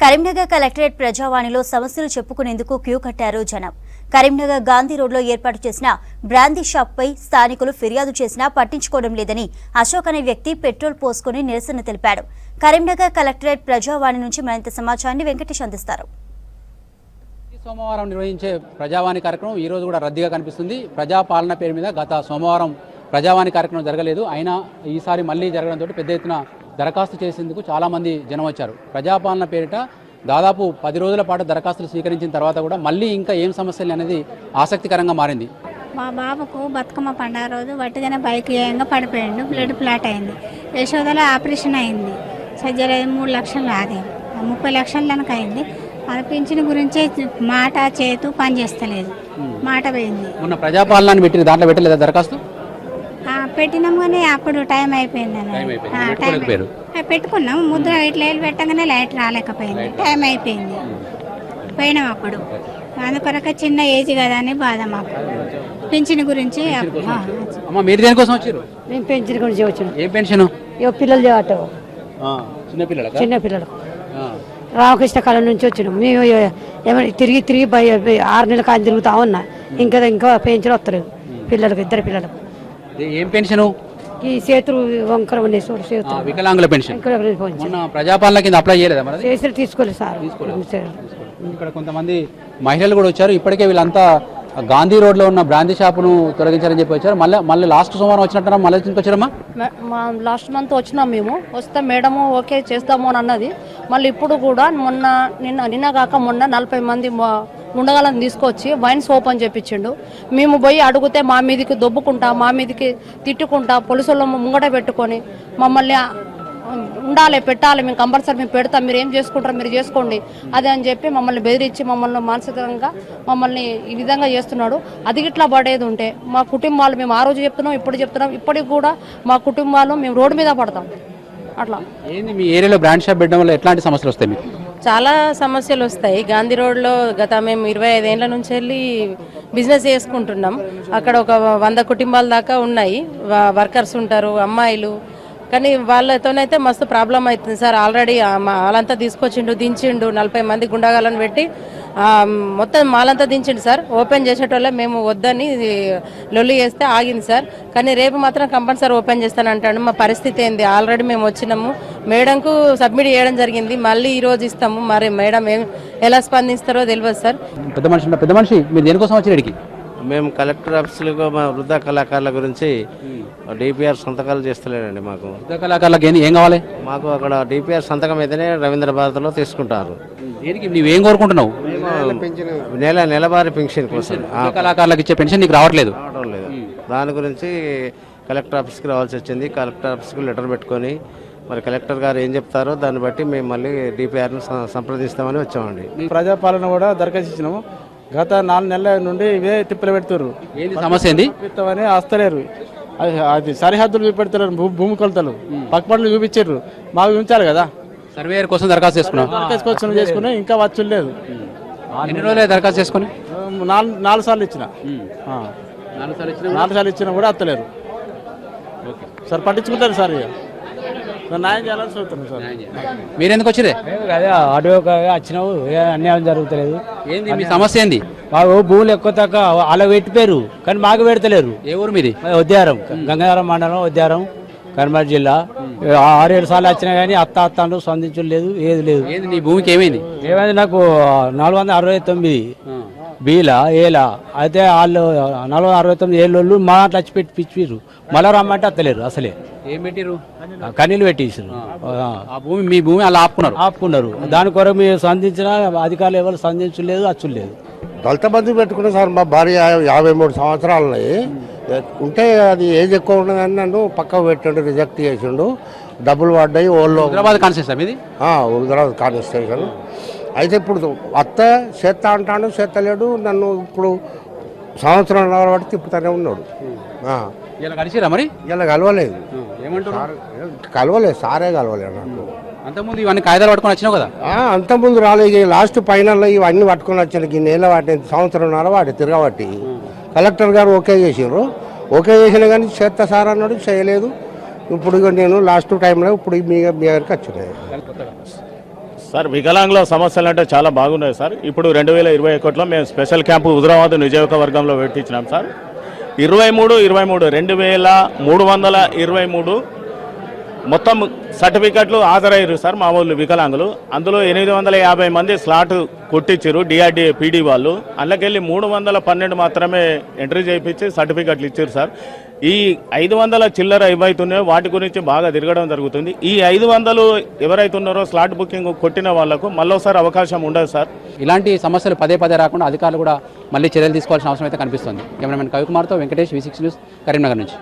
Karimnagar collectorate ప్రజావాణిలో సమస్యలు చెప్పుకునేందుకు queue కట్టారు జనం. కరీంనగర్ గాంధీ రోడ్లో ఏర్పాటు చేసిన బ్రాందీ షాప్పై స్థానికులు ఫిర్యాదు చేసినా పట్టించుకోవడం లేదని అశోక్ అనే వ్యక్తి పెట్రోల్ పోసుకుని నిరసన తెలిపాడు. కరీంనగర్ కలెక్టరేట్ ప్రజావాణి నుంచి మరింత సమాచారాన్ని వెంకటేష్ అందిస్తారు. సోమవారం నిర్వహించే ప్రజావాణి కార్యక్రమం ఈ రోజు కూడా రద్దీగా కనిపిస్తుంది. ప్రజాపాలన పేరు మీద గత సోమవారం ప్రజావాణి కార్యక్రమం జరగలేదు. అయినా ఈసారి మళ్లీ జరగడంతో పెద్ద ఎత్తున దరఖాస్తు చేసేందుకు చాలామంది జనం వచ్చారు. ప్రజాపాలన పేరిట దాదాపు 10 రోజుల పాటు దరఖాస్తులు స్వీకరించిన తర్వాత కూడా మళ్ళీ ఇంకా ఏం సమస్యలు అనేది ఆసక్తికరంగా మారింది. మా బాబుకు బతుకమ్మ పండుగ రోజు వట్టిగానే బైక్ ఏయంగా పడిపోయిండు. బ్లడ్ ఫ్లాట్ అయింది. యశోదలో ఆపరేషన్ అయింది. సర్జరీ 3 లక్షలు అది 30 లక్షల దానికి అయింది. అది పింఛన్ గురించి మాట చేతు పని చేస్తలేదు. మాట పోయింది. మొన్న ప్రజాపాలన పెట్టి దాంట్లో పెట్టలేదా దరఖాస్తు? పెట్టినాము కానీ అప్పుడు టైం అయిపోయింది. పెట్టుకున్నాం ముద్ర ఇట్లా పెట్టగానే లైట్ రాలేకపోయింది. టైం అయిపోయింది. పోయినాం అప్పుడు. అందుకొరక చిన్న ఏజ్ కదా అని బాధ మాకు పెన్షన్ గురించి. మీరు దేనికోసం వచ్చారు? మేము పెన్షన్ గురించి వచ్చాను. ఏం పెన్షన్? పిల్లలు చేయటం చిన్నపిల్లలకు రామకృష్ణ కాలం నుంచి వచ్చినాం. మేము ఏమైనా తిరిగి 6 నెలల కాలం తిరుగుతా ఉన్నా. ఇంకా పెన్షన్ వస్తలేదు పిల్లలకు, 2 పిల్లలకు. ఏం పెన్షన్? ఈ చేతులు వంకర ఉన్నాయి చూడు, వికలాంగుల పెన్షన్. ప్రజాపాలన కింద అప్లై చేయలేదా? చేతులు తీసుకోలేదు సార్. ఇక్కడ కొంతమంది మహిళలు కూడా వచ్చారు. ఇప్పటికే వీళ్ళంతా గాంధీ రోడ్లో ఉన్న బ్రాందీ షాపును తొలగించారని చెప్పి వచ్చారు. మళ్ళీ లాస్ట్ సోమవారం వచ్చినట్టు మళ్ళీ వచ్చారమ్మా? లాస్ట్ మంత్ వచ్చినాం మేము. వస్తే మేడము ఓకే చేస్తాము అని అన్నది. మళ్ళీ ఇప్పుడు కూడా నిన్న కాక మొన్న 40 మంది ఉండగాలని తీసుకొచ్చి వైన్స్ ఓపెన్ చేయించిండు. మేము పోయి అడిగితే మా మీదకి దొబ్బుకుంటా, మా మీదకి తిట్టుకుంటా, పోలీసులు ముంగట పెట్టుకొని మమ్మల్ని ఉండాలి, పెట్టాలి, మేము కంపల్సరీ మేము పెడతాం, మీరు ఏం చేసుకుంటారో మీరు చేసుకోండి అదే అని చెప్పి మమ్మల్ని బెదిరించి మమ్మల్ని మానసికంగా మమ్మల్ని ఈ విధంగా చేస్తున్నాడు. అది ఇట్లా పడేది ఉంటే మా కుటుంబాలు, మేము ఆ రోజు చెప్తున్నాం, ఇప్పుడు చెప్తున్నాం, ఇప్పటికి కూడా మా కుటుంబాలు మేము రోడ్డు మీద పడతాం. అట్లా ఏంది మీ ఏరియాలో బ్రాండ్ షాప్ పెట్టడం వల్ల ఎట్లాంటి సమస్యలు వస్తాయి మీకు? చాలా సమస్యలు వస్తాయి. గాంధీ రోడ్లో మేము 25 ఏళ్ల నుంచి వెళ్ళి బిజినెస్ చేసుకుంటున్నాం. అక్కడ ఒక 100 కుటుంబాల దాకా ఉన్నాయి. వర్కర్స్ ఉంటారు, అమ్మాయిలు. కానీ వాళ్ళతోనైతే మస్తు ప్రాబ్లం అవుతుంది సార్. ఆల్రెడీ వాళ్ళంతా తీసుకొచ్చిండు, దించిండు. 40 మంది గుండాగాలను పెట్టి మొత్తం మాలంతా దించిండు సార్. ఓపెన్ చేసేటోళ్ళ మేము వద్దని లొల్లి చేస్తే ఆగింది సార్. కానీ రేపు మాత్రం కంపల్సరీ ఓపెన్ చేస్తానంటాడు. మా పరిస్థితి ఏంది? ఆల్రెడీ మేము వచ్చినాము, మేడంకు సబ్మిట్ చేయడం జరిగింది. మళ్ళీ ఈ రోజు ఇస్తాము. మరి మేడం ఎలా స్పందిస్తారో తెలియదు సార్. పెద్ద మనిషి మీరు దేనికోసం వచ్చి ఇక్కడికి? మేము కలెక్టర్ ఆఫీసులో మా వృద్ధ కళాకారుల గురించి డిపిఆర్ సంతకాలు చేస్తలేనండి. మాకు వృద్ధ కళాకారులకు ఏం కావాలి? మాకు అక్కడ డిపిఆర్ సంతకం అయితేనే రవీంద్ర భారతిలో తీసుకుంటారు. నువ్వేం కోరుకుంటున్నావు? నెలవారీ పెన్షన్ కోసం కళాకారులకు ఇచ్చే పెన్షన్ నీకు రావడం లేదు. దాని గురించి కలెక్టర్ ఆఫీస్కి రావాల్సి వచ్చింది. కలెక్టర్ ఆఫీస్కి లెటర్ పెట్టుకొని మరి కలెక్టర్ గారు ఏం చెప్తారో దాన్ని బట్టి మేము మళ్ళీ డిపిఆర్ను సంప్రదిస్తామని వచ్చామండి. ప్రజాపాలన కూడా దరఖాస్తు ఇచ్చినాము. గత 4 నెలల నుండి ఇవే తిప్పలు పెడుతున్నారు. ఏంది సమస్య? ఏంది అని వస్తలేరు. అది సరిహద్దులు చూపెడతారు, భూమి కొలతలు పక్కపట్లు చూపించారు. మాకు ఉంచాలి కదా. సర్వేయర్ కోసం దరఖాస్తు చేసుకున్నా ఇంకా వచ్చులు లేదు. ఎన్ని రోజులు దరఖాస్తు చేసుకుని? 4 సార్లు ఇచ్చిన. 4 సార్లు ఇచ్చినా కూడా వస్తలేరు సార్. పట్టించుకుంటారు సార్. న్యాయం చేయాలని చూస్తున్నాం సార్. మీరు ఎందుకు వచ్చేదే? అదే అటు వచ్చినావు, అన్యాయం జరుగుతలేదు. ఏంది మీ సమస్య? ఏంది? మాకు భూములు ఎక్కువ తక్కువ అలా పెట్టిపోయారు, కానీ మాకు పెడతలేరు. ఏ ఊరు మీది? ఉద్యారం, గంగాధరం మండలం, ఉద్యారం, కర్మార్ జిల్లా. 6-7 సార్లు వచ్చినా కానీ అత్తాను స్పందించలేదు, ఏది లేదు. నీ భూమికి ఏమైంది? ఏమైంది? నాకు 469 బీలా ఏలా అయితే వాళ్ళు 469 ఏళ్ళు మా దాంట్లో వచ్చి పెట్టి పిచ్చిపోయారు. మళ్ళీ రమ్మంటే అత్తలేరు. అసలే ఏం పెట్టిరు? కనీళ్ళు పెట్టేసారు. మీ భూమి అలా ఆపుకున్నారు. దాని కొరకు మీరు స్పందించిన అధికారులు ఎవరు స్పందించలేదు, అచ్చులేదు. దళిత బంధు పెట్టుకున్నా సార్. మా భార్య 53 సంవత్సరాలు ఉన్నాయి. ఉంటే అది ఏజ్ ఎక్కువ ఉన్నదని నన్ను పక్కకు పెట్టిండు, రిజెక్ట్ చేసిండు. డబ్బులు పడ్డాయి. హైదరాబాద్ కాన్స్టిట్యూషన్ ఇది. హైదరాబాద్ కాన్స్టిట్యూషన్. అయితే ఇప్పుడు అత్త చేత్తా అంటాడు, చేత్తలేడు. నన్ను ఇప్పుడు సంవత్సరం బట్టి తిప్పుతానే ఉన్నాడు. కలిసిరా మరి? ఇలా కలవలేదు. ఏమంటారు? కలవలేదు, సారే కలవలేదు నాకు. అంతకుముందు ఇవన్నీ కాగితాలు పట్టుకొని వచ్చినావు కదా? అంతకుముందు రాలేదు. లాస్ట్ ఫైనల్లో ఇవన్నీ పట్టుకొని వచ్చాను. ఈ నెల వాటి సంవత్సరంన్నర వాటి తిరగబట్టి కలెక్టర్ గారు ఓకే చేసారు. ఓకే చేసినా కానీ చేస్తా సార్ అన్నాడు, చేయలేదు. ఇప్పుడు నేను లాస్ట్ టైంలో ఇప్పుడు మీ దగ్గరికి వచ్చినాయి. సార్ వికలాంగుల సమస్యలు అంటే చాలా బాగున్నాయి సార్. ఇప్పుడు 2021లో మేము స్పెషల్ క్యాంపు హుజరాబాద్ నియోజకవర్గంలో పెట్టించినాం సార్. 23,323 మొత్తం సర్టిఫికెట్లు హాజరయ్యారు సార్ మా వాళ్ళు వికలాంగులు. అందులో 850 మంది స్లాట్ కొట్టించారు డిఆర్డీఏ పీడీ వాళ్ళు. అందులోకెళ్ళి 312 మాత్రమే ఎంట్రీ చేయించి సర్టిఫికెట్లు ఇచ్చారు సార్. ఈ 500 చిల్లర ఏవైతున్నాయో వాటి గురించి బాగా తిరగడం జరుగుతుంది. ఈ 500 ఎవరైతే ఉన్నారో స్లాట్ బుకింగ్ కొట్టిన వాళ్లకు మళ్ళీసారి అవకాశం ఉండదు సార్. ఇలాంటి సమస్యలు పదే పదే రాకుండా అధికారులు కూడా మళ్ళీ చర్యలు తీసుకోవాల్సిన అవసరం అయితే కనిపిస్తుంది. కెమెరామెన్ కవికుమార్తో వెంకటేష్, V6 న్యూస్, కరీంనగర్ నుంచి.